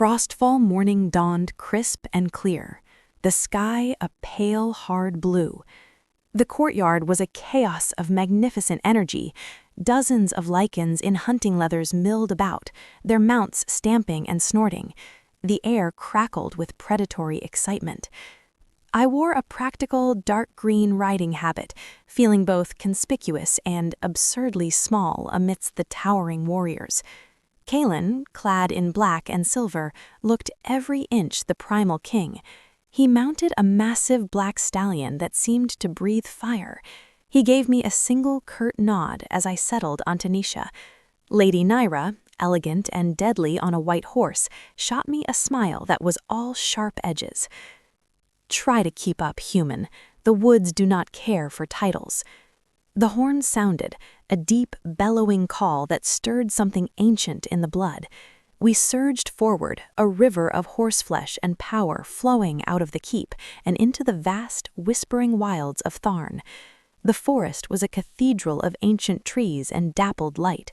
frostfall morning dawned crisp and clear, the sky a pale, hard blue. The courtyard was a chaos of magnificent energy. Dozens of Lycans in hunting leathers milled about, their mounts stamping and snorting. The air crackled with predatory excitement. I wore a practical dark green riding habit, feeling both conspicuous and absurdly small amidst the towering warriors. Kalen, clad in black and silver, looked every inch the primal king. He mounted a massive black stallion that seemed to breathe fire. He gave me a single curt nod as I settled onto Nisha. Lady Nyra, elegant and deadly on a white horse, shot me a smile that was all sharp edges. Try to keep up, human. The woods do not care for titles. The horn sounded, a deep, bellowing call that stirred something ancient in the blood. We surged forward, a river of horseflesh and power flowing out of the keep and into the vast, whispering wilds of Tharn. The forest was a cathedral of ancient trees and dappled light.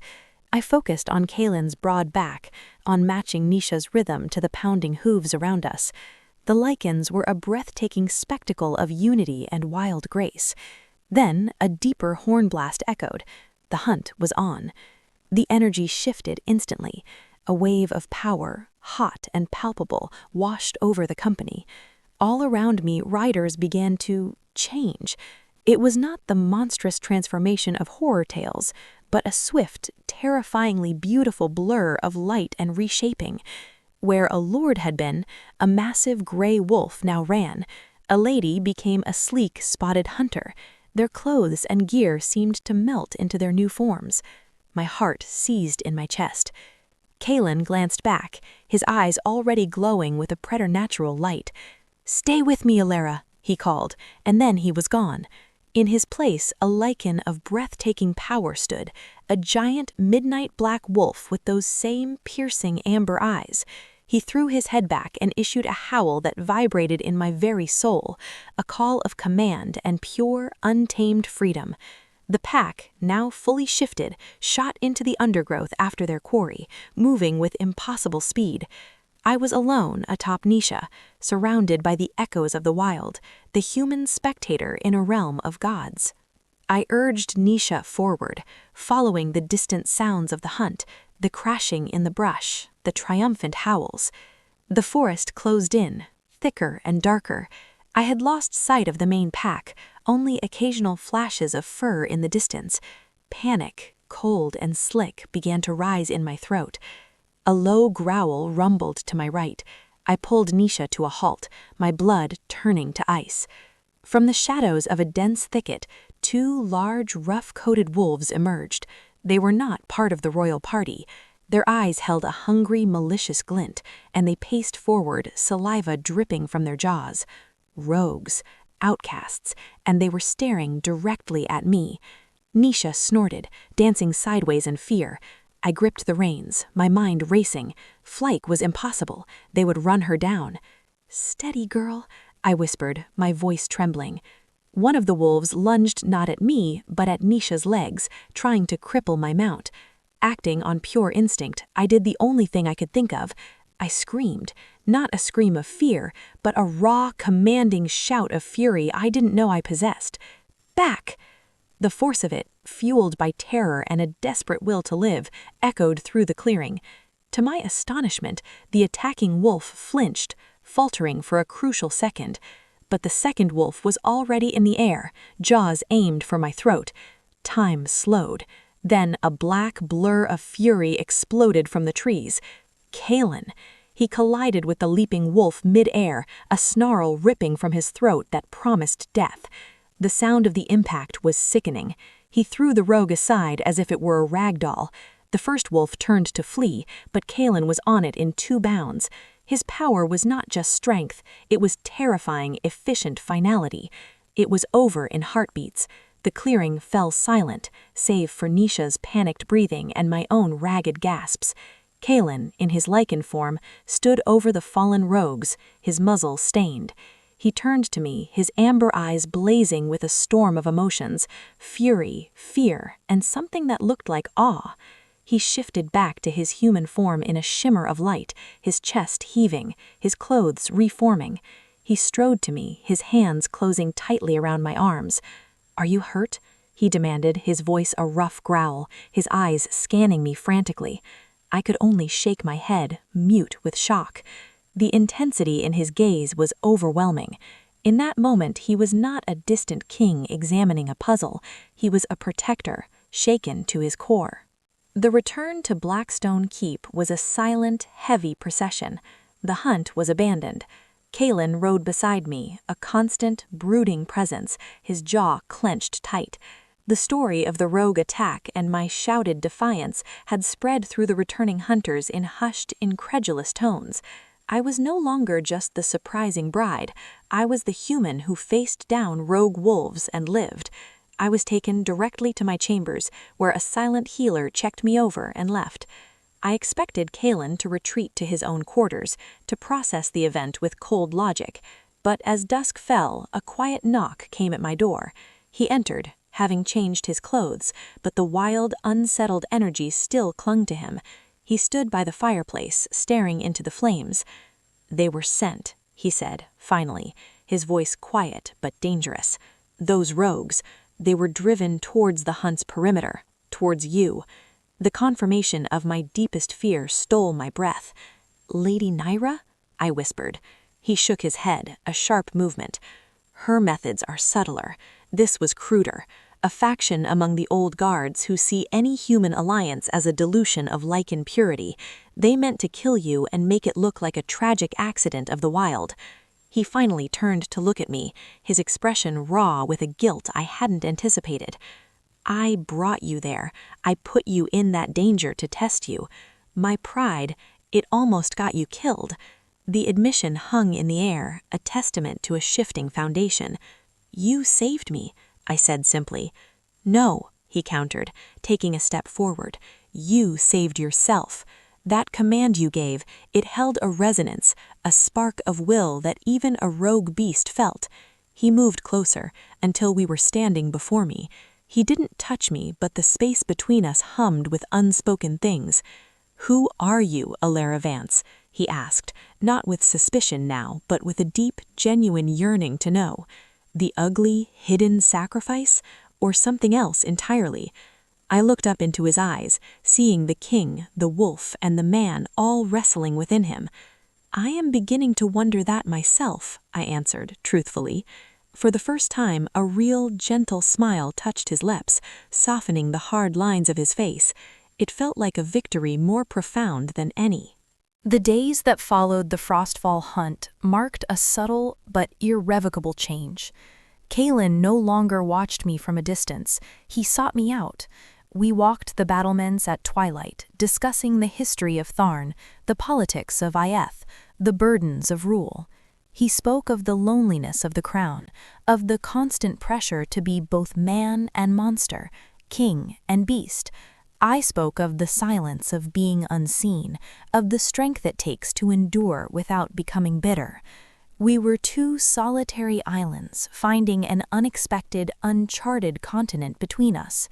I focused on Kalen's broad back, on matching Nisha's rhythm to the pounding hooves around us. The Lycans were a breathtaking spectacle of unity and wild grace. Then a deeper horn blast echoed. The hunt was on. The energy shifted instantly. A wave of power, hot and palpable, washed over the company. All around me, riders began to change. It was not the monstrous transformation of horror tales, but a swift, terrifyingly beautiful blur of light and reshaping. Where a lord had been, a massive gray wolf now ran. A lady became a sleek, spotted hunter. Their clothes and gear seemed to melt into their new forms. My heart seized in my chest. Kalen glanced back, his eyes already glowing with a preternatural light. "Stay with me, Alara," he called, and then he was gone. In his place, a Lycan of breathtaking power stood, a giant midnight black wolf with those same piercing amber eyes. He threw his head back and issued a howl that vibrated in my very soul, a call of command and pure, untamed freedom. The pack, now fully shifted, shot into the undergrowth after their quarry, moving with impossible speed. I was alone atop Nisha, surrounded by the echoes of the wild, the human spectator in a realm of gods. I urged Nisha forward, following the distant sounds of the hunt, the crashing in the brush, the triumphant howls. The forest closed in, thicker and darker. I had lost sight of the main pack, only occasional flashes of fur in the distance. Panic, cold and slick, began to rise in my throat. A low growl rumbled to my right. I pulled Nisha to a halt, my blood turning to ice. From the shadows of a dense thicket, two large, rough-coated wolves emerged. They were not part of the royal party. Their eyes held a hungry, malicious glint, and they paced forward, saliva dripping from their jaws. Rogues, outcasts, and they were staring directly at me. Nisha snorted, dancing sideways in fear. I gripped the reins, my mind racing. Flight was impossible. They would run her down. "Steady, girl," I whispered, my voice trembling. One of the wolves lunged not at me, but at Nisha's legs, trying to cripple my mount. Acting on pure instinct, I did the only thing I could think of. I screamed, not a scream of fear, but a raw, commanding shout of fury I didn't know I possessed. "Back!" The force of it, fueled by terror and a desperate will to live, echoed through the clearing. To my astonishment, the attacking wolf flinched, faltering for a crucial second. But the second wolf was already in the air, jaws aimed for my throat. Time slowed. Then a black blur of fury exploded from the trees. Kalen. He collided with the leaping wolf mid-air, a snarl ripping from his throat that promised death. The sound of the impact was sickening. He threw the rogue aside as if it were a rag doll. The first wolf turned to flee, but Kalen was on it in 2 bounds. His power was not just strength, it was terrifying, efficient finality. It was over in heartbeats. The clearing fell silent, save for Nisha's panicked breathing and my own ragged gasps. Kalen, in his Lycan form, stood over the fallen rogues, his muzzle stained. He turned to me, his amber eyes blazing with a storm of emotions, fury, fear, and something that looked like awe. He shifted back to his human form in a shimmer of light, his chest heaving, his clothes reforming. He strode to me, his hands closing tightly around my arms. "Are you hurt?" he demanded, his voice a rough growl, his eyes scanning me frantically. I could only shake my head, mute with shock. The intensity in his gaze was overwhelming. In that moment, he was not a distant king examining a puzzle. He was a protector, shaken to his core. The return to Blackstone Keep was a silent, heavy procession. The hunt was abandoned. Kalen rode beside me, a constant, brooding presence, his jaw clenched tight. The story of the rogue attack and my shouted defiance had spread through the returning hunters in hushed, incredulous tones. I was no longer just the surprising bride. I was the human who faced down rogue wolves and lived. I was taken directly to my chambers, where a silent healer checked me over and left. I expected Kalen to retreat to his own quarters, to process the event with cold logic. But as dusk fell, a quiet knock came at my door. He entered, having changed his clothes, but the wild, unsettled energy still clung to him. He stood by the fireplace, staring into the flames. "They were sent," he said, finally, his voice quiet but dangerous. "Those rogues, they were driven towards the hunt's perimeter, towards you." The confirmation of my deepest fear stole my breath. "Lady Nyra?" I whispered. He shook his head, a sharp movement. "Her methods are subtler. This was cruder. A faction among the old guards who see any human alliance as a dilution of Lycan purity. They meant to kill you and make it look like a tragic accident of the wild." He finally turned to look at me, his expression raw with a guilt I hadn't anticipated. "I brought you there. I put you in that danger to test you. My pride, it almost got you killed." The admission hung in the air, a testament to a shifting foundation. "You saved me," I said simply. "No," he countered, taking a step forward. "You saved yourself. That command you gave, it held a resonance, a spark of will that even a rogue beast felt." He moved closer, until we were standing before me. He didn't touch me, but the space between us hummed with unspoken things. "Who are you, Alara Vance?" he asked, not with suspicion now, but with a deep, genuine yearning to know. The ugly, hidden sacrifice, or something else entirely? I looked up into his eyes, seeing the king, the wolf, and the man all wrestling within him. "I am beginning to wonder that myself," I answered, truthfully. For the first time, a real, gentle smile touched his lips, softening the hard lines of his face. It felt like a victory more profound than any. The days that followed the Frostfall hunt marked a subtle but irrevocable change. Kalen no longer watched me from a distance. He sought me out. We walked the battlements at twilight, discussing the history of Tharn, the politics of Ieth, the burdens of rule. He spoke of the loneliness of the crown, of the constant pressure to be both man and monster, king and beast. I spoke of the silence of being unseen, of the strength it takes to endure without becoming bitter. We were two solitary islands, finding an unexpected, uncharted continent between us.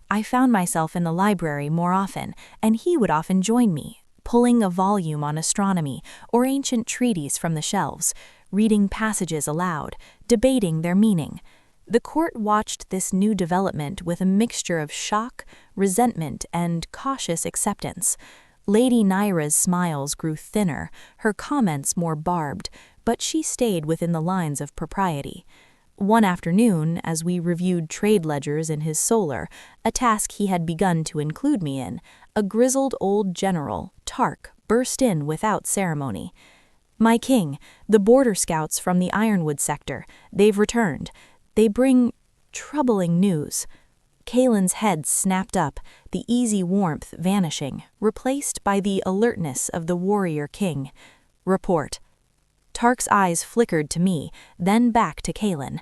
I found myself in the library more often, and he would often join me, pulling a volume on astronomy or ancient treaties from the shelves, reading passages aloud, debating their meaning. The court watched this new development with a mixture of shock, resentment, and cautious acceptance. Lady Nyra's smiles grew thinner, her comments more barbed, but she stayed within the lines of propriety. One afternoon, as we reviewed trade ledgers in his solar, a task he had begun to include me in, a grizzled old general, Tark, burst in without ceremony. "My king, the border scouts from the Ironwood sector, they've returned. They bring troubling news." Kalen's head snapped up, the easy warmth vanishing, replaced by the alertness of the warrior king. "Report." Tark's eyes flickered to me, then back to Kalen.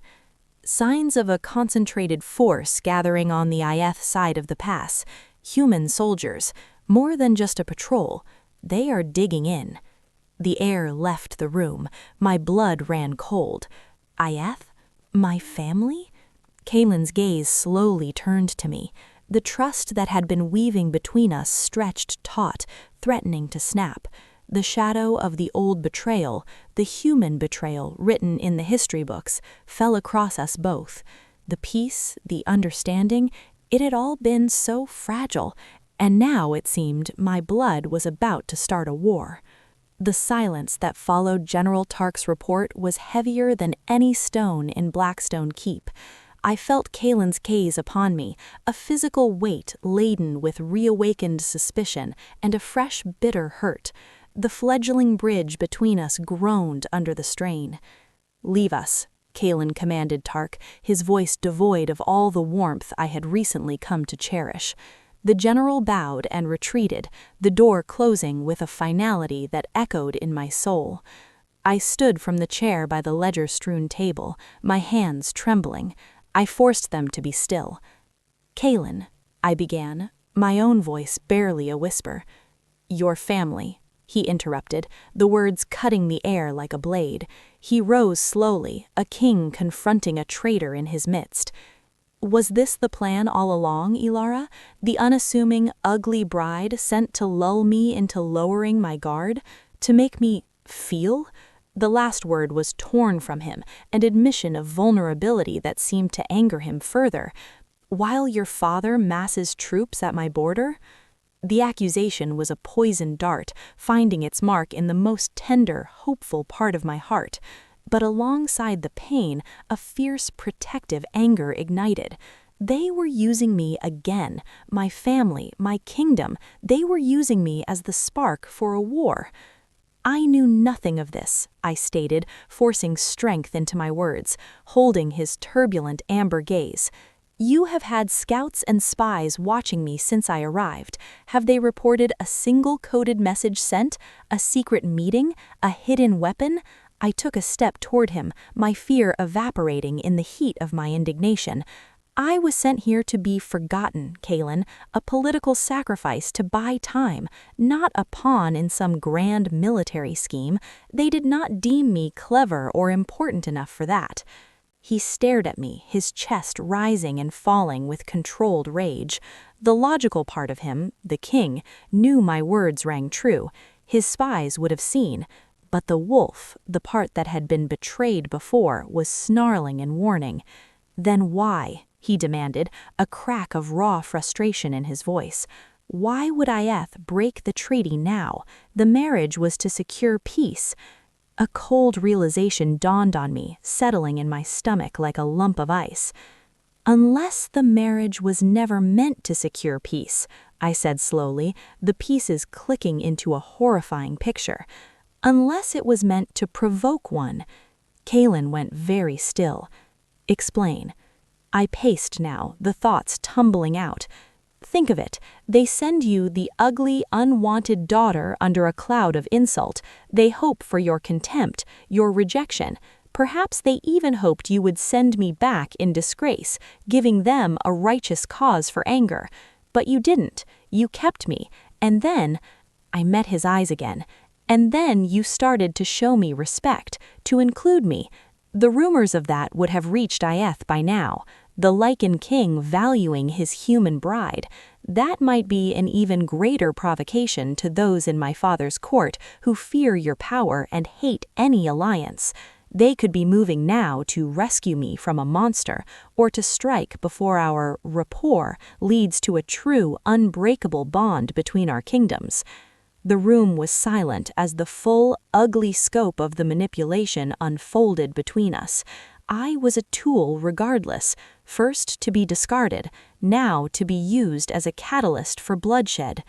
"Signs of a concentrated force gathering on the Ieth side of the pass. Human soldiers, more than just a patrol. They are digging in." The air left the room. My blood ran cold. Ieth? My family? Kalen's gaze slowly turned to me. The trust that had been weaving between us stretched taut, threatening to snap. The shadow of the old betrayal, the human betrayal written in the history books, fell across us both. The peace, the understanding, it had all been so fragile, and now, it seemed, my blood was about to start a war. The silence that followed General Tark's report was heavier than any stone in Blackstone Keep. I felt Kalen's gaze upon me, a physical weight laden with reawakened suspicion and a fresh, bitter hurt. The fledgling bridge between us groaned under the strain. "Leave us," Kalen commanded Tark, his voice devoid of all the warmth I had recently come to cherish. The general bowed and retreated, the door closing with a finality that echoed in my soul. I stood from the chair by the ledger-strewn table, my hands trembling. I forced them to be still. "Kalen," I began, my own voice barely a whisper. "Your family," he interrupted, the words cutting the air like a blade. He rose slowly, a king confronting a traitor in his midst. Was this the plan all along, Ilara? The unassuming, ugly bride sent to lull me into lowering my guard? To make me feel? The last word was torn from him, an admission of vulnerability that seemed to anger him further. "While your father masses troops at my border?" The accusation was a poisoned dart, finding its mark in the most tender, hopeful part of my heart. But alongside the pain, a fierce, protective anger ignited. They were using me again, my family, my kingdom. They were using me as the spark for a war. "I knew nothing of this," I stated, forcing strength into my words, holding his turbulent amber gaze. "You have had scouts and spies watching me since I arrived. Have they reported a single coded message sent? A secret meeting? A hidden weapon?" I took a step toward him, my fear evaporating in the heat of my indignation. "I was sent here to be forgotten, Kalen, a political sacrifice to buy time, not a pawn in some grand military scheme. They did not deem me clever or important enough for that." He stared at me, his chest rising and falling with controlled rage. The logical part of him, the king, knew my words rang true. His spies would have seen. But the wolf, the part that had been betrayed before, was snarling and warning. "Then why?" he demanded, a crack of raw frustration in his voice. "Why would Ayeth break the treaty now? The marriage was to secure peace." A cold realization dawned on me, settling in my stomach like a lump of ice. "Unless the marriage was never meant to secure peace," I said slowly, the pieces clicking into a horrifying picture. "Unless it was meant to provoke one." Kalen went very still. "Explain." I paced now, the thoughts tumbling out. "Think of it. They send you the ugly, unwanted daughter under a cloud of insult. They hope for your contempt, your rejection. Perhaps they even hoped you would send me back in disgrace, giving them a righteous cause for anger. But you didn't. You kept me. And then—" I met his eyes again. "And then you started to show me respect, to include me. The rumors of that would have reached Ayeth by now. The Lycan King valuing his human bride. That might be an even greater provocation to those in my father's court who fear your power and hate any alliance. They could be moving now to rescue me from a monster, or to strike before our rapport leads to a true, unbreakable bond between our kingdoms." The room was silent as the full, ugly scope of the manipulation unfolded between us. I was a tool regardless, first to be discarded, now to be used as a catalyst for bloodshed.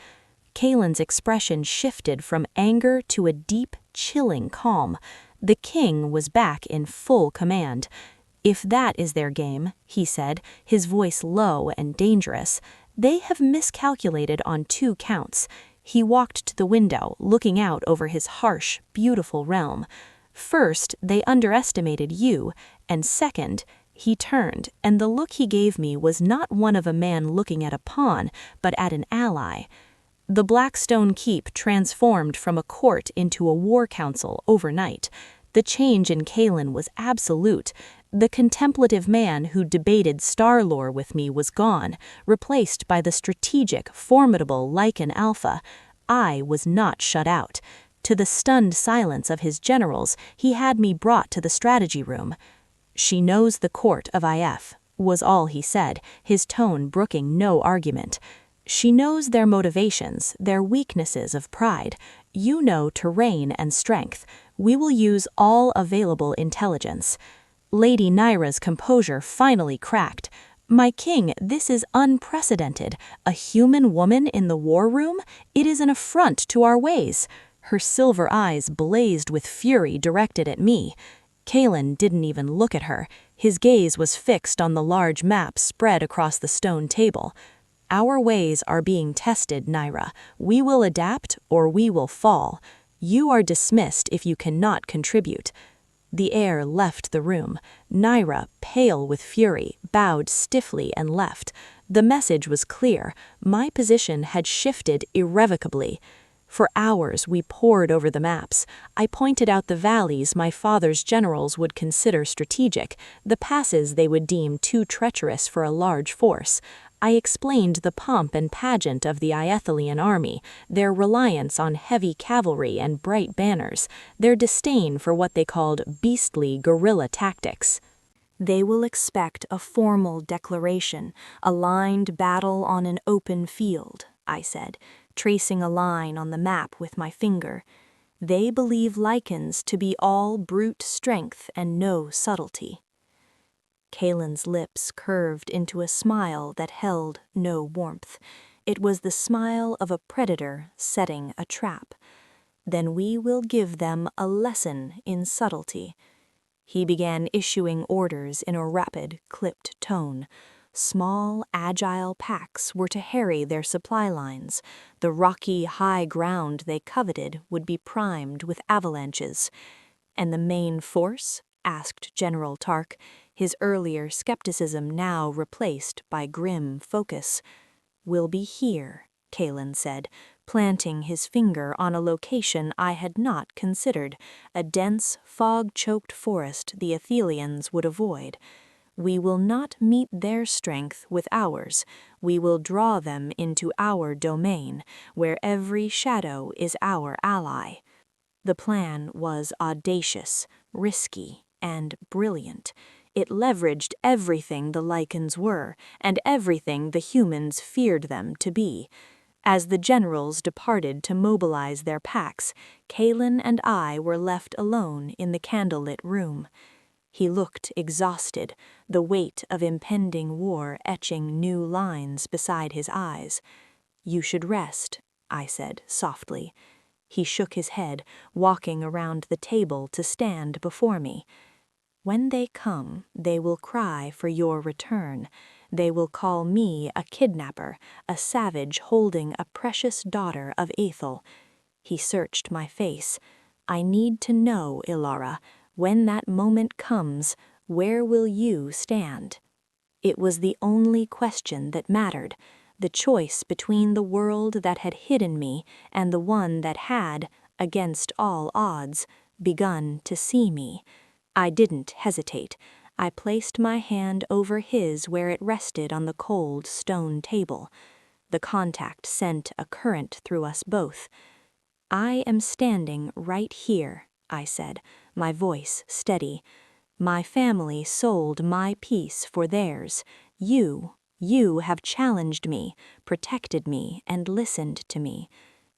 Kalen's expression shifted from anger to a deep, chilling calm. The king was back in full command. "If that is their game," he said, his voice low and dangerous, "they have miscalculated on 2 counts. He walked to the window, looking out over his harsh, beautiful realm. "First, they underestimated you, and second," he turned, and the look he gave me was not one of a man looking at a pawn, but at an ally. The Blackstone Keep transformed from a court into a war council overnight. The change in Kalen was absolute. The contemplative man who debated star lore with me was gone, replaced by the strategic, formidable Lycan Alpha. I was not shut out. To the stunned silence of his generals, he had me brought to the strategy room. "She knows the court of IF," was all he said, his tone brooking no argument. "She knows their motivations, their weaknesses of pride. You know terrain and strength. We will use all available intelligence." Lady Nyra's composure finally cracked. "My king, this is unprecedented. A human woman in the war room? It is an affront to our ways." Her silver eyes blazed with fury directed at me. Kalen didn't even look at her. His gaze was fixed on the large map spread across the stone table. "Our ways are being tested, Nyra. We will adapt or we will fall. You are dismissed if you cannot contribute." The heir left the room. Nyra, pale with fury, bowed stiffly and left. The message was clear. My position had shifted irrevocably. For hours we pored over the maps. I pointed out the valleys my father's generals would consider strategic, the passes they would deem too treacherous for a large force. I explained the pomp and pageant of the Iethalian army, their reliance on heavy cavalry and bright banners, their disdain for what they called beastly guerrilla tactics. "They will expect a formal declaration, a lined battle on an open field," I said, tracing a line on the map with my finger. "They believe Lycans to be all brute strength and no subtlety." Kalen's lips curved into a smile that held no warmth. It was the smile of a predator setting a trap. "Then we will give them a lesson in subtlety." He began issuing orders in a rapid, clipped tone. Small, agile packs were to harry their supply lines. The rocky, high ground they coveted would be primed with avalanches. "And the main force?" asked General Tark, his earlier skepticism now replaced by grim focus. "Will be here," Kalen said, planting his finger on a location I had not considered, a dense, fog-choked forest the Athelians would avoid. "We will not meet their strength with ours. We will draw them into our domain, where every shadow is our ally." The plan was audacious, risky, and brilliant. It leveraged everything the Lycans were, and everything the humans feared them to be. As the generals departed to mobilize their packs, Kalen and I were left alone in the candlelit room. He looked exhausted, the weight of impending war etching new lines beside his eyes. "You should rest," I said softly. He shook his head, walking around the table to stand before me. "When they come, they will cry for your return. They will call me a kidnapper, a savage holding a precious daughter of Aethel." He searched my face. "I need to know, Ilara, when that moment comes, where will you stand?" It was the only question that mattered, the choice between the world that had hidden me and the one that had, against all odds, begun to see me. I didn't hesitate. I placed my hand over his where it rested on the cold stone table. The contact sent a current through us both. "I am standing right here," I said, my voice steady. "My family sold my peace for theirs. You have challenged me, protected me, and listened to me.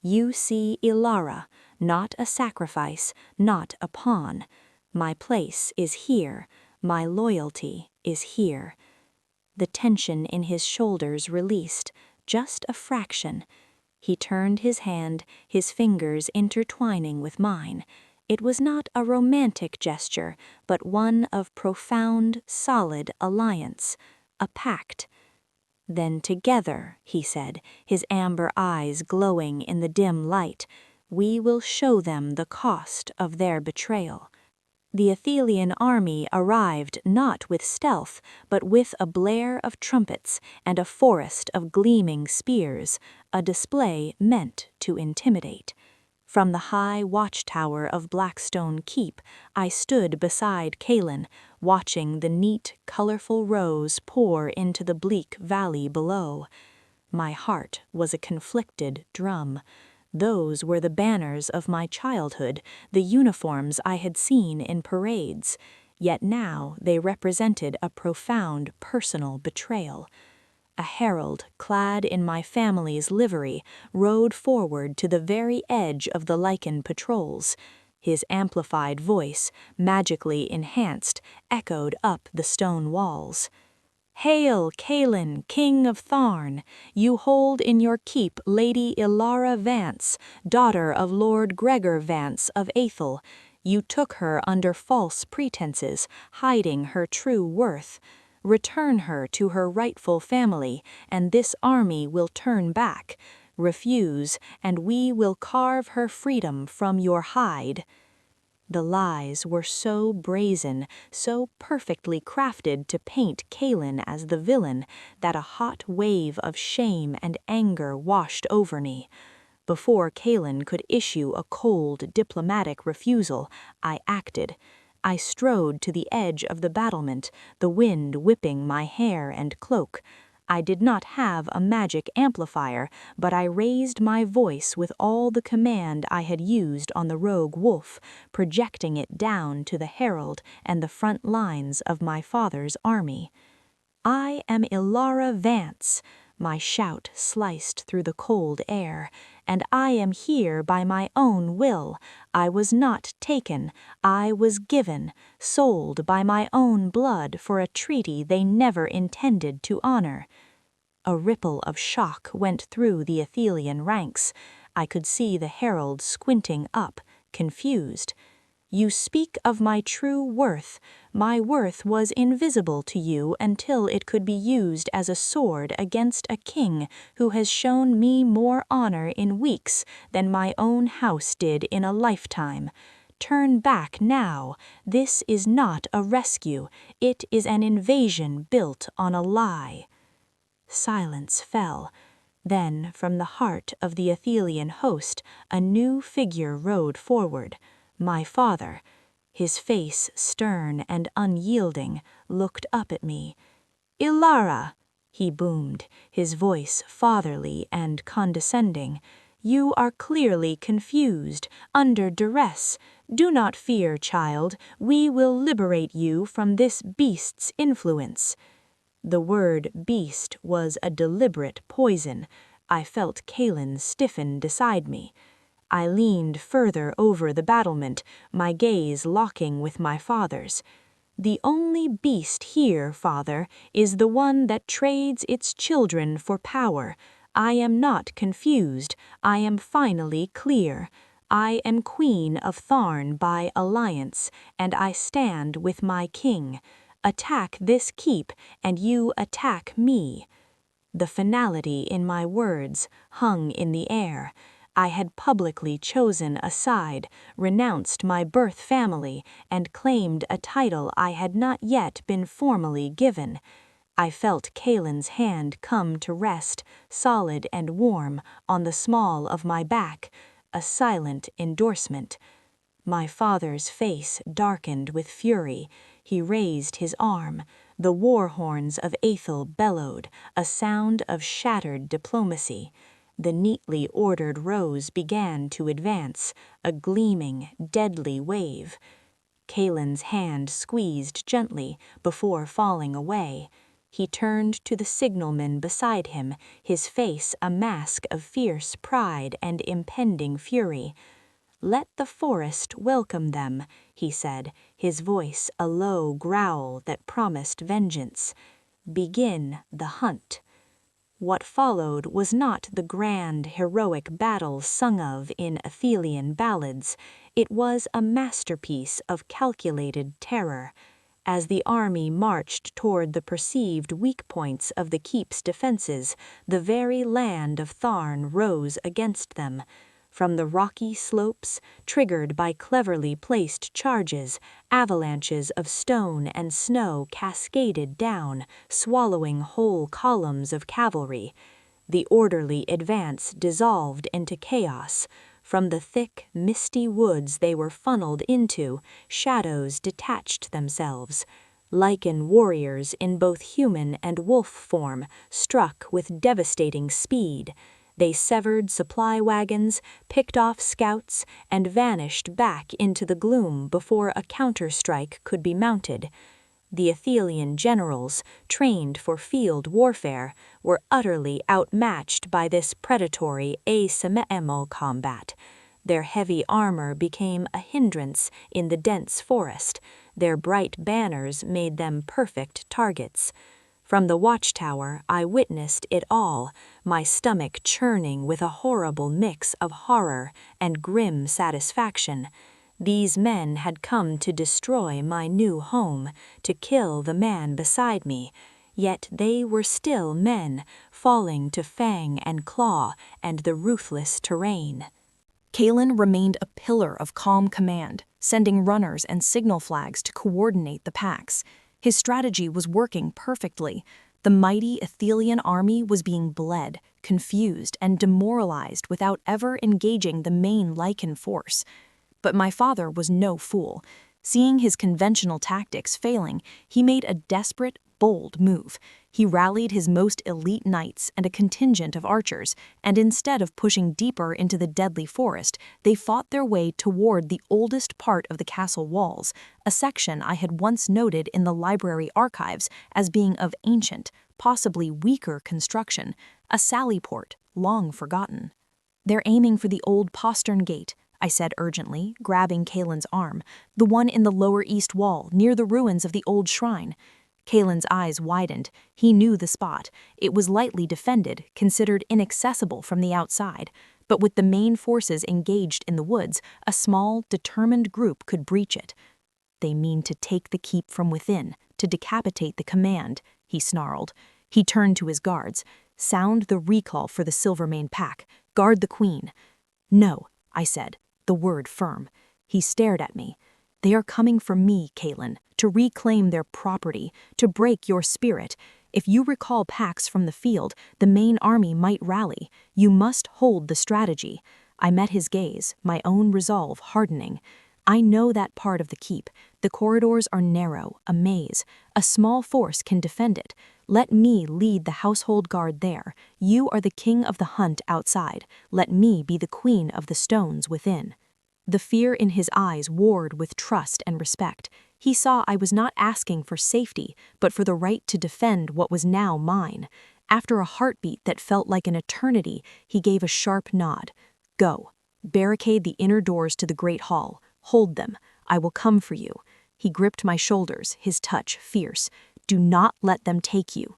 You see Ilara, not a sacrifice, not a pawn. My place is here. My loyalty is here." The tension in his shoulders released, just a fraction. He turned his hand, his fingers intertwining with mine. It was not a romantic gesture, but one of profound, solid alliance, a pact. "Then together," he said, his amber eyes glowing in the dim light, "we will show them the cost of their betrayal." The Athelian army arrived not with stealth, but with a blare of trumpets and a forest of gleaming spears, a display meant to intimidate. From the high watchtower of Blackstone Keep, I stood beside Kaelin, watching the neat, colorful rows pour into the bleak valley below. My heart was a conflicted drum. Those were the banners of my childhood, the uniforms I had seen in parades, yet now they represented a profound personal betrayal. A herald, clad in my family's livery, rode forward to the very edge of the Lycan patrols. His amplified voice, magically enhanced, echoed up the stone walls. "Hail, Lycan, King of Tharn! You hold in your keep Lady Ilara Vance, daughter of Lord Gregor Vance of Athel. You took her under false pretenses, hiding her true worth. Return her to her rightful family, and this army will turn back. Refuse, and we will carve her freedom from your hide." The lies were so brazen, so perfectly crafted to paint Kaelin as the villain, that a hot wave of shame and anger washed over me. Before Kaelin could issue a cold, diplomatic refusal, I acted. I strode to the edge of the battlement, the wind whipping my hair and cloak. I did not have a magic amplifier, but I raised my voice with all the command I had used on the rogue wolf, projecting it down to the herald and the front lines of my father's army. "I am Ilara Vance," my shout sliced through the cold air, "and I am here by my own will. I was not taken, I was given, sold by my own blood for a treaty they never intended to honor." A ripple of shock went through the Athelian ranks. I could see the herald squinting up, confused. "You speak of my true worth. My worth was invisible to you until it could be used as a sword against a king who has shown me more honor in weeks than my own house did in a lifetime. Turn back now. This is not a rescue. It is an invasion built on a lie." Silence fell. Then, from the heart of the Athelian host, a new figure rode forward. My father. His face, stern and unyielding, looked up at me. "Ilara," he boomed, his voice fatherly and condescending, "you are clearly confused, under duress. Do not fear, child. We will liberate you from this beast's influence." The word beast was a deliberate poison. I felt Kaelin stiffen beside me. I leaned further over the battlement, my gaze locking with my father's. "The only beast here, father, is the one that trades its children for power. I am not confused. I am finally clear. I am Queen of Tharn by alliance, and I stand with my king. Attack this keep, and you attack me." The finality in my words hung in the air. I had publicly chosen a side, renounced my birth family, and claimed a title I had not yet been formally given. I felt Kaelin's hand come to rest, solid and warm, on the small of my back, a silent endorsement. My father's face darkened with fury. He raised his arm. The war horns of Athel bellowed, a sound of shattered diplomacy. The neatly ordered rows began to advance, a gleaming, deadly wave. Kaelin's hand squeezed gently before falling away. He turned to the signalman beside him, his face a mask of fierce pride and impending fury. "Let the forest welcome them," he said, his voice a low growl that promised vengeance. "Begin the hunt." What followed was not the grand, heroic battle sung of in Athelian ballads. It was a masterpiece of calculated terror. As the army marched toward the perceived weak points of the keep's defenses, the very land of Tharn rose against them. From the rocky slopes, triggered by cleverly placed charges, avalanches of stone and snow cascaded down, swallowing whole columns of cavalry. The orderly advance dissolved into chaos. From the thick, misty woods they were funneled into, shadows detached themselves. Lycan warriors in both human and wolf form struck with devastating speed. They severed supply wagons, picked off scouts, and vanished back into the gloom before a counterstrike could be mounted. The Athelian generals, trained for field warfare, were utterly outmatched by this predatory asymmetrical combat. Their heavy armor became a hindrance in the dense forest. Their bright banners made them perfect targets. From the watchtower I witnessed it all, my stomach churning with a horrible mix of horror and grim satisfaction. These men had come to destroy my new home, to kill the man beside me, yet they were still men, falling to fang and claw and the ruthless terrain. Kalen remained a pillar of calm command, sending runners and signal flags to coordinate the packs. His strategy was working perfectly. The mighty Athelian army was being bled, confused, and demoralized without ever engaging the main Lycan force. But my father was no fool. Seeing his conventional tactics failing, he made a desperate, bold move. He rallied his most elite knights and a contingent of archers, and instead of pushing deeper into the deadly forest, they fought their way toward the oldest part of the castle walls, a section I had once noted in the library archives as being of ancient, possibly weaker construction, a sally port long forgotten. "They're aiming for the old postern gate," I said urgently, grabbing Kalen's arm, "the one in the lower east wall, near the ruins of the old shrine." Kalen's eyes widened. He knew the spot. It was lightly defended, considered inaccessible from the outside. But with the main forces engaged in the woods, a small, determined group could breach it. "They mean to take the keep from within, to decapitate the command," he snarled. He turned to his guards. "Sound the recall for the Silvermane pack. Guard the queen." "No," I said, the word firm. He stared at me. "They are coming for me, Kalen, to reclaim their property, to break your spirit. If you recall packs from the field, the main army might rally. You must hold the strategy." I met his gaze, my own resolve hardening. "I know that part of the keep. The corridors are narrow, a maze. A small force can defend it. Let me lead the household guard there. You are the king of the hunt outside. Let me be the queen of the stones within." The fear in his eyes warred with trust and respect. He saw I was not asking for safety, but for the right to defend what was now mine. After a heartbeat that felt like an eternity, he gave a sharp nod. "Go. Barricade the inner doors to the great hall. Hold them. I will come for you." He gripped my shoulders, his touch fierce. "Do not let them take you."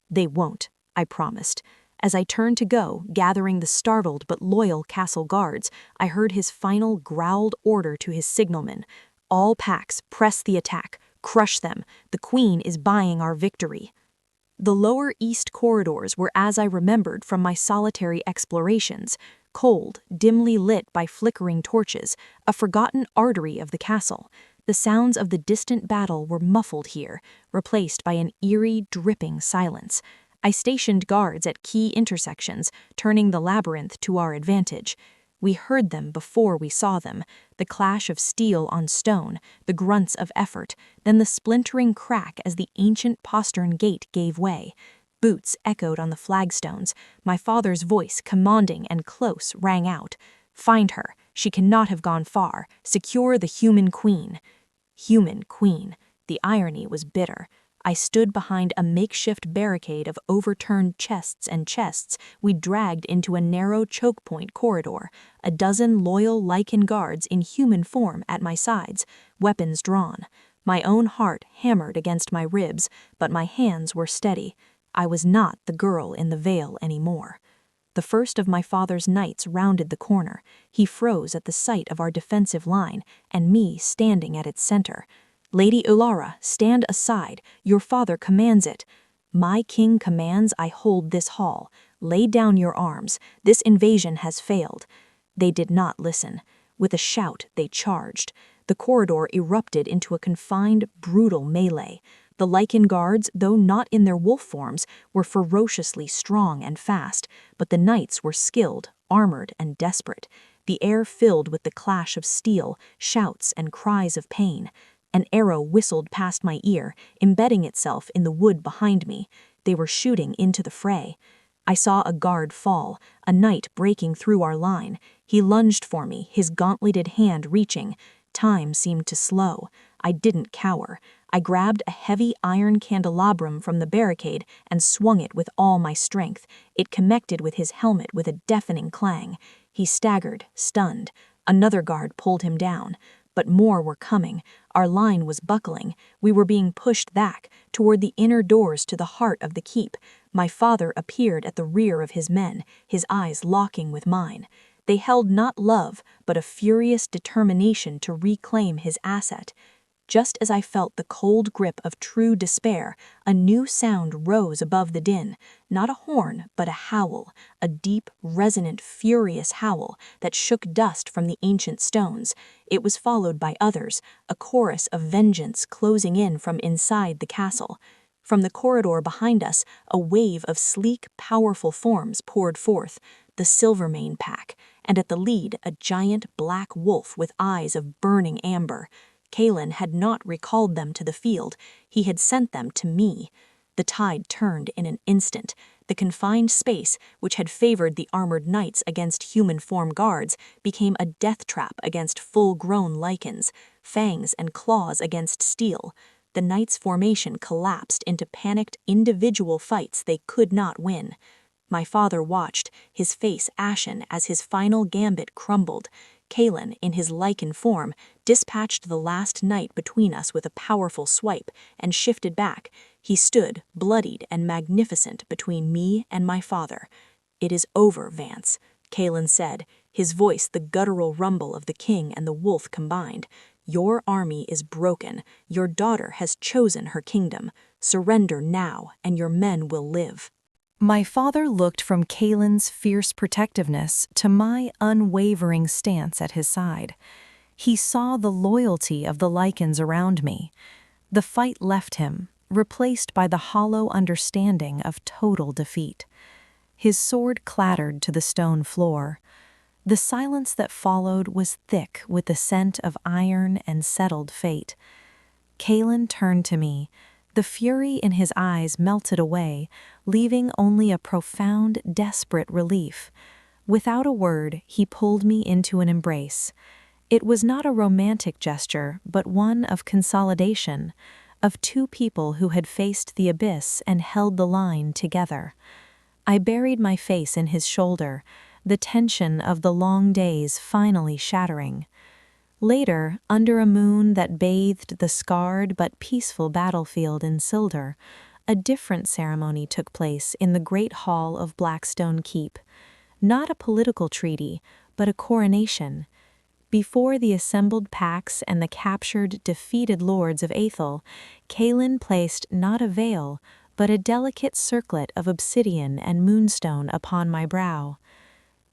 "They won't," I promised. As I turned to go, gathering the startled but loyal castle guards, I heard his final growled order to his signalmen. "All packs, press the attack. Crush them. The queen is buying our victory." The lower east corridors were as I remembered from my solitary explorations, cold, dimly lit by flickering torches, a forgotten artery of the castle. The sounds of the distant battle were muffled here, replaced by an eerie, dripping silence. I stationed guards at key intersections, turning the labyrinth to our advantage. We heard them before we saw them, the clash of steel on stone, the grunts of effort, then the splintering crack as the ancient postern gate gave way. Boots echoed on the flagstones. My father's voice, commanding and close, rang out. "Find her. She cannot have gone far. Secure the human queen." Human queen. The irony was bitter. I stood behind a makeshift barricade of overturned chests and chests we dragged into a narrow choke point corridor, a dozen loyal Lycan guards in human form at my sides, weapons drawn. My own heart hammered against my ribs, but my hands were steady. I was not the girl in the veil anymore. The first of my father's knights rounded the corner. He froze at the sight of our defensive line, and me standing at its center. "Lady Ulara, stand aside. Your father commands it." "My king commands I hold this hall. Lay down your arms. This invasion has failed." They did not listen. With a shout, they charged. The corridor erupted into a confined, brutal melee. The Lycan guards, though not in their wolf forms, were ferociously strong and fast, but the knights were skilled, armored, and desperate. the air filled with the clash of steel, shouts, and cries of pain. An arrow whistled past my ear, embedding itself in the wood behind me. They were shooting into the fray. I saw a guard fall, a knight breaking through our line. He lunged for me, his gauntleted hand reaching. Time seemed to slow. I didn't cower. I grabbed a heavy iron candelabrum from the barricade and swung it with all my strength. It connected with his helmet with a deafening clang. He staggered, stunned. Another guard pulled him down. But more were coming. Our line was buckling. We were being pushed back, toward the inner doors to the heart of the keep. My father appeared at the rear of his men, his eyes locking with mine. They held not love, but a furious determination to reclaim his asset. Just as I felt the cold grip of true despair, a new sound rose above the din. Not a horn, but a howl, a deep, resonant, furious howl that shook dust from the ancient stones. It was followed by others, a chorus of vengeance closing in from inside the castle. From the corridor behind us, a wave of sleek, powerful forms poured forth, the Silvermane pack, and at the lead a giant black wolf with eyes of burning amber. Kalen had not recalled them to the field, he had sent them to me. The tide turned in an instant. The confined space, which had favored the armored knights against human-form guards, became a death trap against full-grown Lycans, fangs and claws against steel. The knights' formation collapsed into panicked individual fights they could not win. My father watched, his face ashen as his final gambit crumbled. Kalen, in his Lycan form, dispatched the last knight between us with a powerful swipe and shifted back. He stood, bloodied and magnificent, between me and my father. "It is over, Vance," Kalen said, his voice the guttural rumble of the king and the wolf combined. "Your army is broken. Your daughter has chosen her kingdom. Surrender now, and your men will live." My father looked from Kalen's fierce protectiveness to my unwavering stance at his side. He saw the loyalty of the Lycans around me. The fight left him, replaced by the hollow understanding of total defeat. His sword clattered to the stone floor. The silence that followed was thick with the scent of iron and settled fate. Kalen turned to me. The fury in his eyes melted away, leaving only a profound, desperate relief. Without a word, he pulled me into an embrace. It was not a romantic gesture, but one of consolidation, of two people who had faced the abyss and held the line together. I buried my face in his shoulder, the tension of the long days finally shattering. Later, under a moon that bathed the scarred but peaceful battlefield in silver, a different ceremony took place in the great hall of Blackstone Keep. Not a political treaty, but a coronation. Before the assembled packs and the captured, defeated lords of Aethel, Kalen placed not a veil, but a delicate circlet of obsidian and moonstone upon my brow.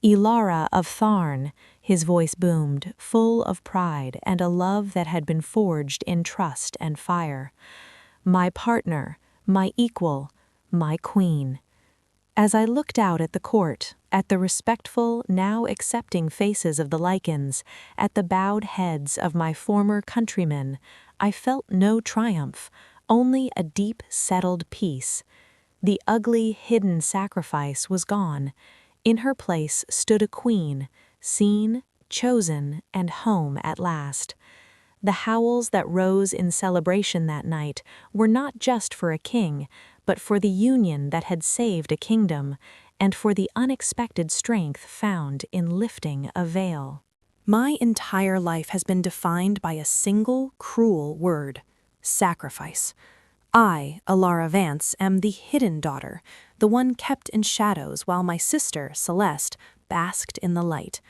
"Ilara of Tharn," his voice boomed, full of pride and a love that had been forged in trust and fire. "My partner, my equal, my queen." As I looked out at the court, at the respectful, now accepting faces of the Lycans, at the bowed heads of my former countrymen, I felt no triumph, only a deep, settled peace. The ugly, hidden sacrifice was gone. In her place stood a queen, seen, chosen, and home at last. The howls that rose in celebration that night were not just for a king, but for the union that had saved a kingdom, and for the unexpected strength found in lifting a veil. My entire life has been defined by a single, cruel word: sacrifice. I, Alara Vance, am the hidden daughter, the one kept in shadows while my sister, Celeste, basked in the light.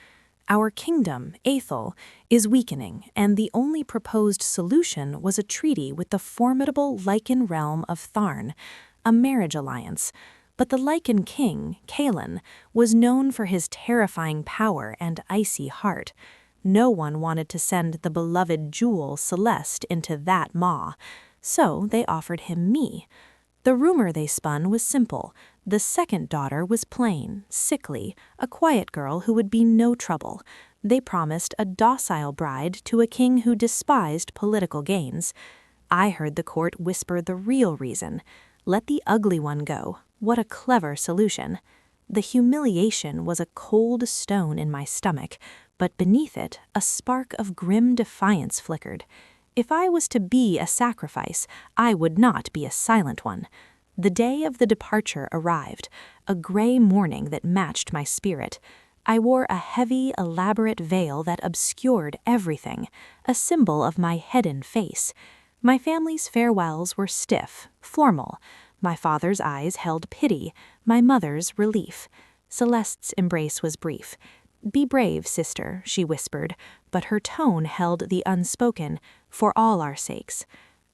Our kingdom, Aethel, is weakening, and the only proposed solution was a treaty with the formidable Lycan realm of Tharn, a marriage alliance. But the Lycan King, Kalen, was known for his terrifying power and icy heart. No one wanted to send the beloved jewel Celeste into that maw. So they offered him me. The rumor they spun was simple. The second daughter was plain, sickly, a quiet girl who would be no trouble. They promised a docile bride to a king who despised political gains. I heard the court whisper the real reason. Let the ugly one go. What a clever solution. The humiliation was a cold stone in my stomach, but beneath it, a spark of grim defiance flickered. If I was to be a sacrifice, I would not be a silent one. The day of the departure arrived, a gray morning that matched my spirit. I wore a heavy, elaborate veil that obscured everything, a symbol of my hidden face. My family's farewells were stiff, formal. My father's eyes held pity, my mother's relief. Celeste's embrace was brief. "Be brave, sister," she whispered, but her tone held the unspoken, "for all our sakes."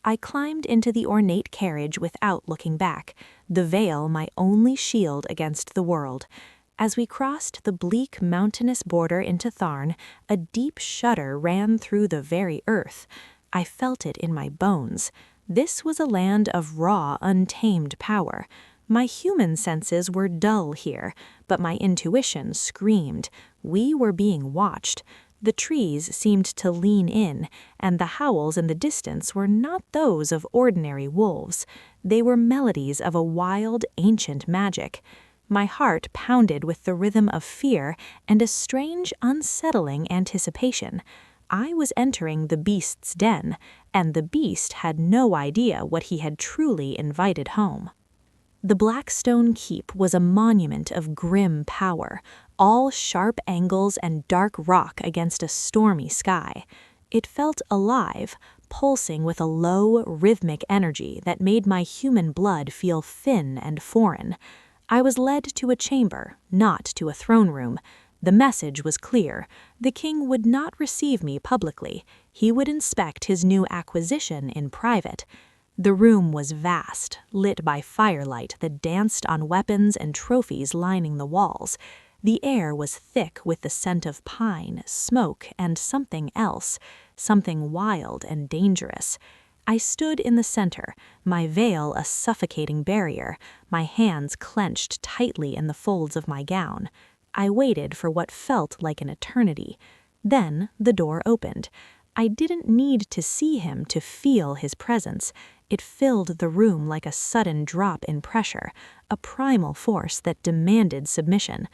I climbed into the ornate carriage without looking back, the veil my only shield against the world. As we crossed the bleak mountainous border into Tharn, a deep shudder ran through the very earth. I felt it in my bones. This was a land of raw, untamed power. My human senses were dull here, but my intuition screamed. We were being watched. The trees seemed to lean in, and the howls in the distance were not those of ordinary wolves. They were melodies of a wild, ancient magic. My heart pounded with the rhythm of fear and a strange, unsettling anticipation. I was entering the beast's den, and the beast had no idea what he had truly invited home. The Blackstone Keep was a monument of grim power, all sharp angles and dark rock against a stormy sky. It felt alive, pulsing with a low, rhythmic energy that made my human blood feel thin and foreign. I was led to a chamber, not to a throne room. The message was clear. The king would not receive me publicly. He would inspect his new acquisition in private. The room was vast, lit by firelight that danced on weapons and trophies lining the walls. The air was thick with the scent of pine, smoke, and something else, something wild and dangerous. I stood in the center, my veil a suffocating barrier, my hands clenched tightly in the folds of my gown. I waited for what felt like an eternity. Then the door opened. I didn't need to see him to feel his presence. It filled the room like a sudden drop in pressure, a primal force that demanded submission.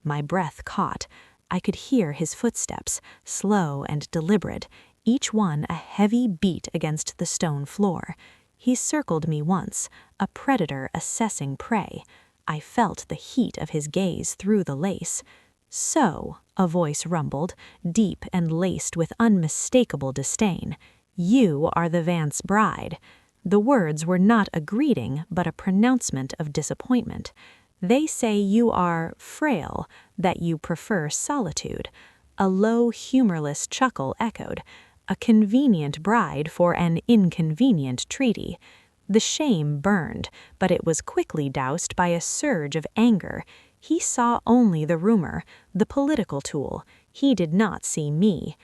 My breath caught. I could hear his footsteps, slow and deliberate, each one a heavy beat against the stone floor. He circled me once, a predator assessing prey. I felt the heat of his gaze through the lace. "So," a voice rumbled, deep and laced with unmistakable disdain, "you are the Vance bride." The words were not a greeting, but a pronouncement of disappointment. "They say you are frail, that you prefer solitude." A low, humorless chuckle echoed. A convenient bride for an inconvenient treaty. The shame burned, but it was quickly doused by a surge of anger. He saw only the rumor, the political tool. He did not see me.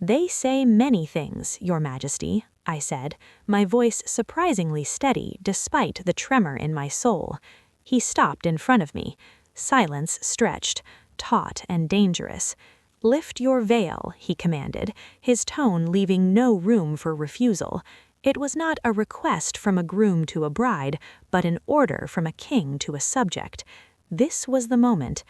"They say many things, Your Majesty," I said, my voice surprisingly steady despite the tremor in my soul. He stopped in front of me. Silence stretched, taut and dangerous. "Lift your veil," he commanded, his tone leaving no room for refusal. It was not a request from a groom to a bride, but an order from a king to a subject. This was the moment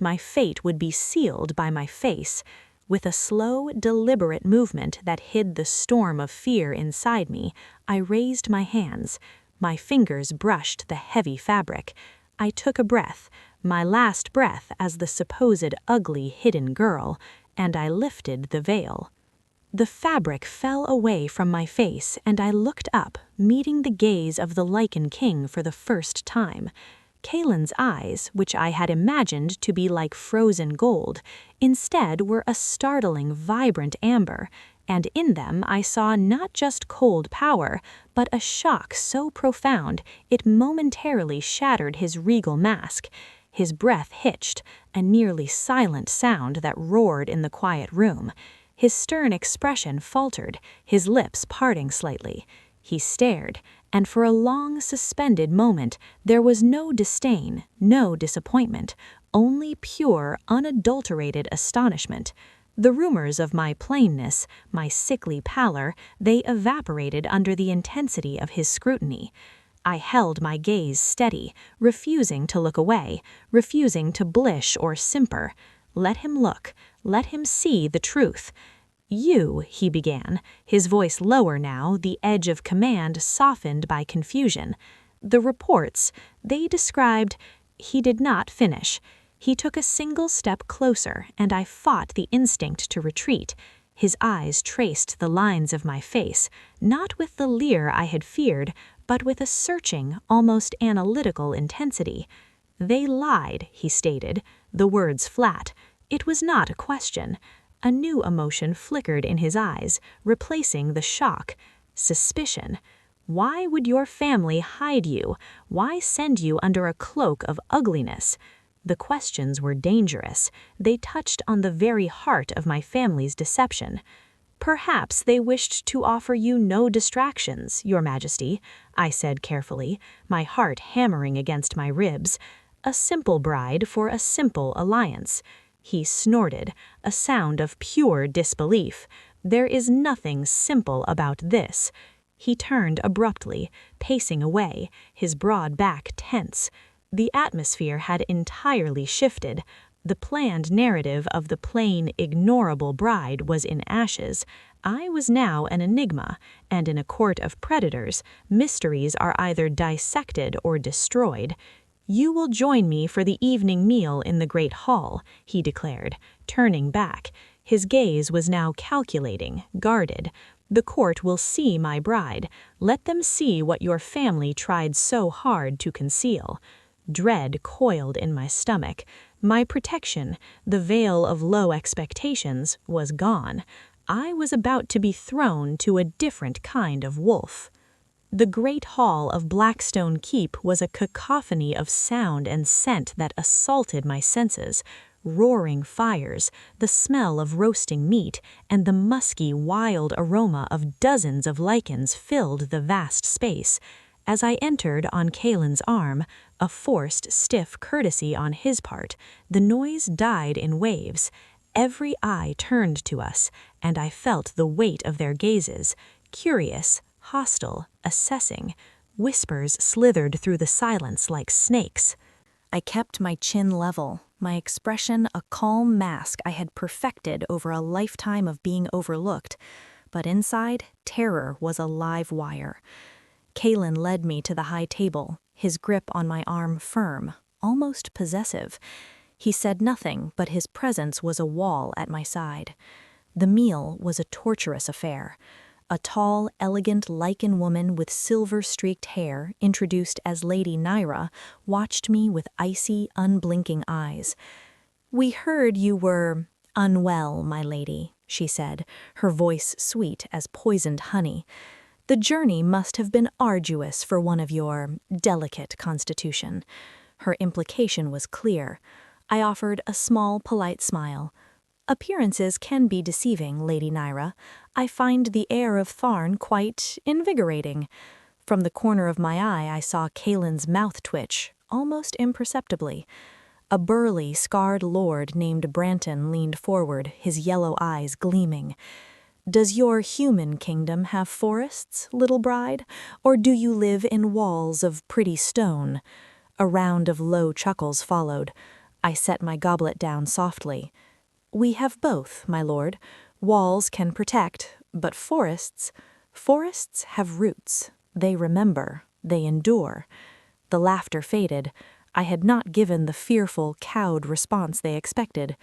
my fate would be sealed by my face. With a slow, deliberate movement that hid the storm of fear inside me, I raised my hands. My fingers brushed the heavy fabric. I took a breath, my last breath as the supposed ugly hidden girl, and I lifted the veil. The fabric fell away from my face, and I looked up, meeting the gaze of the Lycan King for the first time. Kalen's eyes, which I had imagined to be like frozen gold, instead were a startling, vibrant amber, and in them I saw not just cold power, but a shock so profound it momentarily shattered his regal mask. His breath hitched, a nearly silent sound that roared in the quiet room. His stern expression faltered, his lips parting slightly. He stared, and for a long suspended moment there was no disdain, no disappointment, only pure, unadulterated astonishment. The rumors of my plainness, my sickly pallor, they evaporated under the intensity of his scrutiny. I held my gaze steady, refusing to look away, refusing to blish or simper. Let him look, let him see the truth. "You," he began, his voice lower now, the edge of command softened by confusion. "The reports, they described—" He did not finish. He took a single step closer, and I fought the instinct to retreat. His eyes traced the lines of my face, not with the leer I had feared, but with a searching, almost analytical intensity. "They lied," he stated, the words flat. It was not a question. A new emotion flickered in his eyes, replacing the shock. Suspicion. Why would your family hide you? Why send you under a cloak of ugliness? The questions were dangerous. They touched on the very heart of my family's deception. "Perhaps they wished to offer you no distractions, Your Majesty," I said carefully, my heart hammering against my ribs. "A simple bride for a simple alliance." He snorted, a sound of pure disbelief. "There is nothing simple about this." He turned abruptly, pacing away, his broad back tense. The atmosphere had entirely shifted. The planned narrative of the plain, ignorable bride was in ashes. I was now an enigma, and in a court of predators, mysteries are either dissected or destroyed. "You will join me for the evening meal in the great hall," he declared, turning back. His gaze was now calculating, guarded. "The court will see my bride. Let them see what your family tried so hard to conceal." Dread coiled in my stomach. My protection, the veil of low expectations, was gone. I was about to be thrown to a different kind of wolf. The great hall of Blackstone Keep was a cacophony of sound and scent that assaulted my senses. Roaring fires, the smell of roasting meat, and the musky, wild aroma of dozens of lichens filled the vast space. As I entered on Kalen's arm, a forced, stiff courtesy on his part, the noise died in waves. Every eye turned to us, and I felt the weight of their gazes, curious, hostile, assessing. Whispers slithered through the silence like snakes. I kept my chin level, my expression a calm mask I had perfected over a lifetime of being overlooked. But inside, terror was a live wire. Kalen led me to the high table, his grip on my arm firm, almost possessive. He said nothing, but his presence was a wall at my side. The meal was a torturous affair. A tall, elegant Lycan woman with silver-streaked hair, introduced as Lady Nyra, watched me with icy, unblinking eyes. "We heard you were unwell, my lady," she said, her voice sweet as poisoned honey. "The journey must have been arduous for one of your delicate constitution." Her implication was clear. I offered a small, polite smile. "Appearances can be deceiving, Lady Nyra. I find the air of Tharn quite invigorating." From the corner of my eye I saw Kalen's mouth twitch, almost imperceptibly. A burly, scarred lord named Branton leaned forward, his yellow eyes gleaming. "Does your human kingdom have forests, little bride, or do you live in walls of pretty stone?" A round of low chuckles followed. I set my goblet down softly. "We have both, my lord. Walls can protect, but forests have roots. They remember, they endure." The laughter faded. I had not given the fearful, cowed response they expected.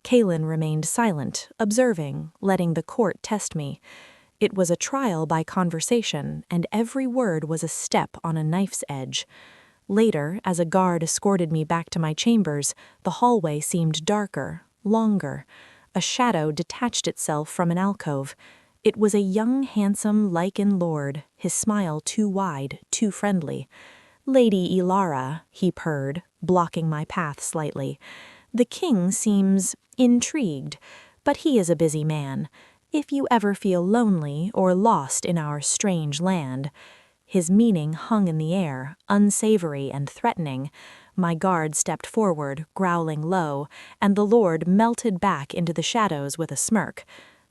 Kalen remained silent, observing, letting the court test me. It was a trial by conversation, and every word was a step on a knife's edge. Later, as a guard escorted me back to my chambers, the hallway seemed darker, longer. A shadow detached itself from an alcove. It was a young, handsome Lycan lord, his smile too wide, too friendly. "Lady Ilara," he purred, blocking my path slightly. "The king seems intrigued, but he is a busy man. If you ever feel lonely or lost in our strange land." His meaning hung in the air, unsavory and threatening. My guard stepped forward, growling low, and the Lord melted back into the shadows with a smirk.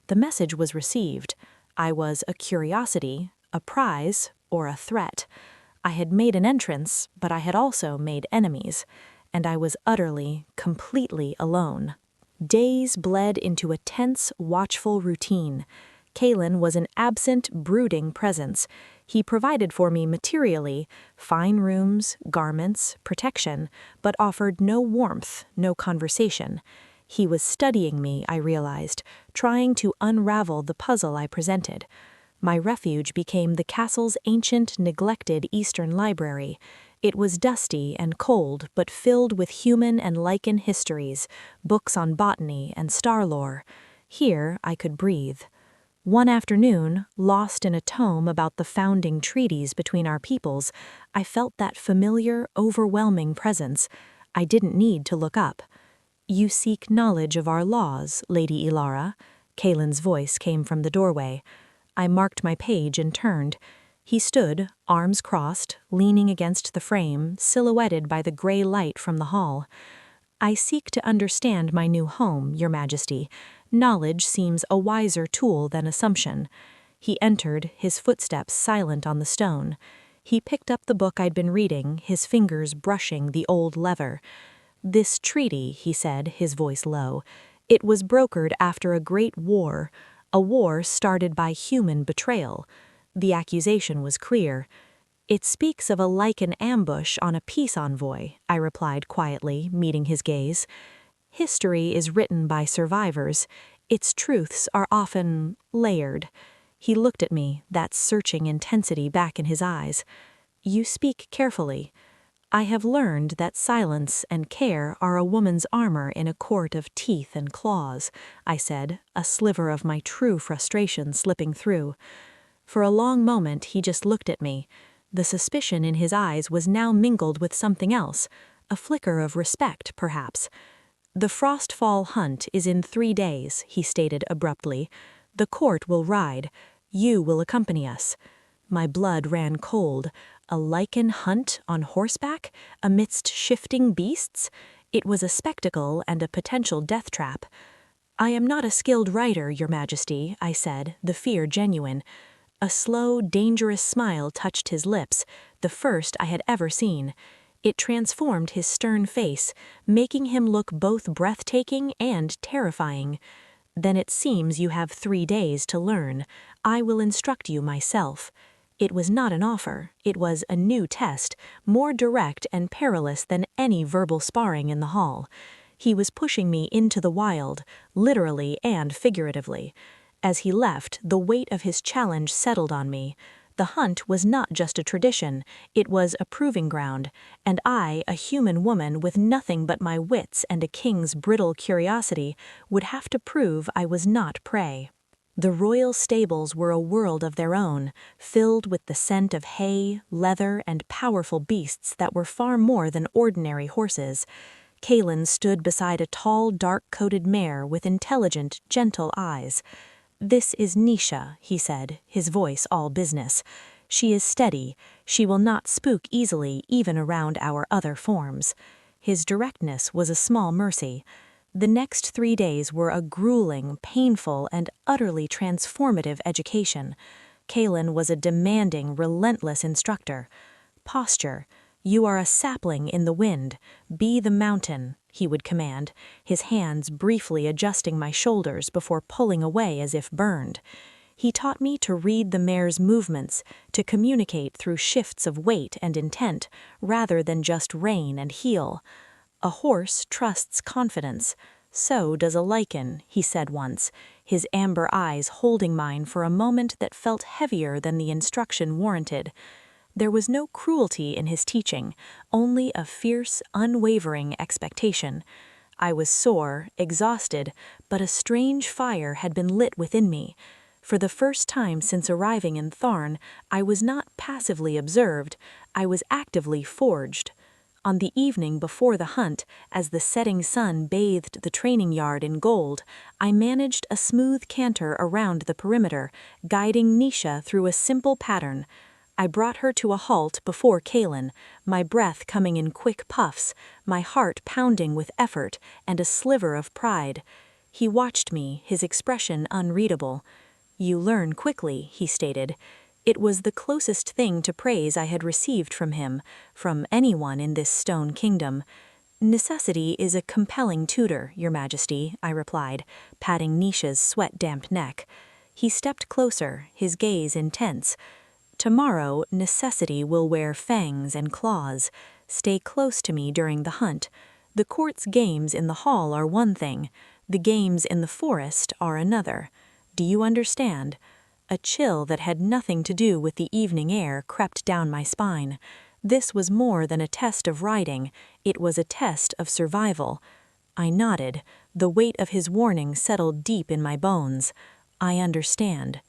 The message was received. I was a curiosity, a prize, or a threat. I had made an entrance, but I had also made enemies, and I was utterly, completely alone. Days bled into a tense, watchful routine. Kalen was an absent, brooding presence. He provided for me materially, fine rooms, garments, protection, but offered no warmth, no conversation. He was studying me, I realized, trying to unravel the puzzle I presented. My refuge became the castle's ancient, neglected Eastern library. It was dusty and cold, but filled with human and Lycan histories, books on botany and star lore. Here I could breathe. One afternoon, lost in a tome about the founding treaties between our peoples, I felt that familiar, overwhelming presence. I didn't need to look up. "You seek knowledge of our laws, Lady Ilara?" Kalen's voice came from the doorway. I marked my page and turned. He stood, arms crossed, leaning against the frame, silhouetted by the gray light from the hall. "I seek to understand my new home, Your Majesty. Knowledge seems a wiser tool than assumption." He entered, his footsteps silent on the stone. He picked up the book I'd been reading, his fingers brushing the old leather. "This treaty," he said, his voice low, "it was brokered after a great war, a war started by human betrayal." The accusation was clear. "It speaks of a Lycan ambush on a peace envoy," I replied quietly, meeting his gaze. "History is written by survivors. Its truths are often layered." He looked at me, that searching intensity back in his eyes. "You speak carefully." "I have learned that silence and care are a woman's armor in a court of teeth and claws," I said, a sliver of my true frustration slipping through. For a long moment he just looked at me. The suspicion in his eyes was now mingled with something else, a flicker of respect, perhaps. "The Frostfall hunt is in 3 days," he stated abruptly. "The court will ride. You will accompany us." My blood ran cold. A Lycan hunt on horseback, amidst shifting beasts? It was a spectacle and a potential death trap. "I am not a skilled rider, Your Majesty," I said, the fear genuine. A slow, dangerous smile touched his lips, the first I had ever seen. It transformed his stern face, making him look both breathtaking and terrifying. "Then it seems you have 3 days to learn. I will instruct you myself." It was not an offer, it was a new test, more direct and perilous than any verbal sparring in the hall. He was pushing me into the wild, literally and figuratively. As he left, the weight of his challenge settled on me. The hunt was not just a tradition, it was a proving ground, and I, a human woman with nothing but my wits and a king's brittle curiosity, would have to prove I was not prey. The royal stables were a world of their own, filled with the scent of hay, leather, and powerful beasts that were far more than ordinary horses. Kalen stood beside a tall, dark-coated mare with intelligent, gentle eyes. "This is Nisha," he said, his voice all business. "She is steady. She will not spook easily even around our other forms." His directness was a small mercy. The next 3 days were a grueling, painful, and utterly transformative education. Kalen was a demanding, relentless instructor. "Posture. You are a sapling in the wind. Be the mountain," he would command, his hands briefly adjusting my shoulders before pulling away as if burned. He taught me to read the mare's movements, to communicate through shifts of weight and intent, rather than just rein and heel. "A horse trusts confidence. So does a Lycan," he said once, his amber eyes holding mine for a moment that felt heavier than the instruction warranted. There was no cruelty in his teaching, only a fierce, unwavering expectation. I was sore, exhausted, but a strange fire had been lit within me. For the first time since arriving in Tharn, I was not passively observed, I was actively forged. On the evening before the hunt, as the setting sun bathed the training yard in gold, I managed a smooth canter around the perimeter, guiding Nisha through a simple pattern. I brought her to a halt before Kalen, my breath coming in quick puffs, my heart pounding with effort and a sliver of pride. He watched me, his expression unreadable. "You learn quickly," he stated. It was the closest thing to praise I had received from him, from anyone in this stone kingdom. "Necessity is a compelling tutor, Your Majesty," I replied, patting Nisha's sweat-damp neck. He stepped closer, his gaze intense. "Tomorrow, necessity will wear fangs and claws. Stay close to me during the hunt. The court's games in the hall are one thing. The games in the forest are another. Do you understand?" A chill that had nothing to do with the evening air crept down my spine. This was more than a test of riding, it was a test of survival. I nodded, the weight of his warning settled deep in my bones. "I understand."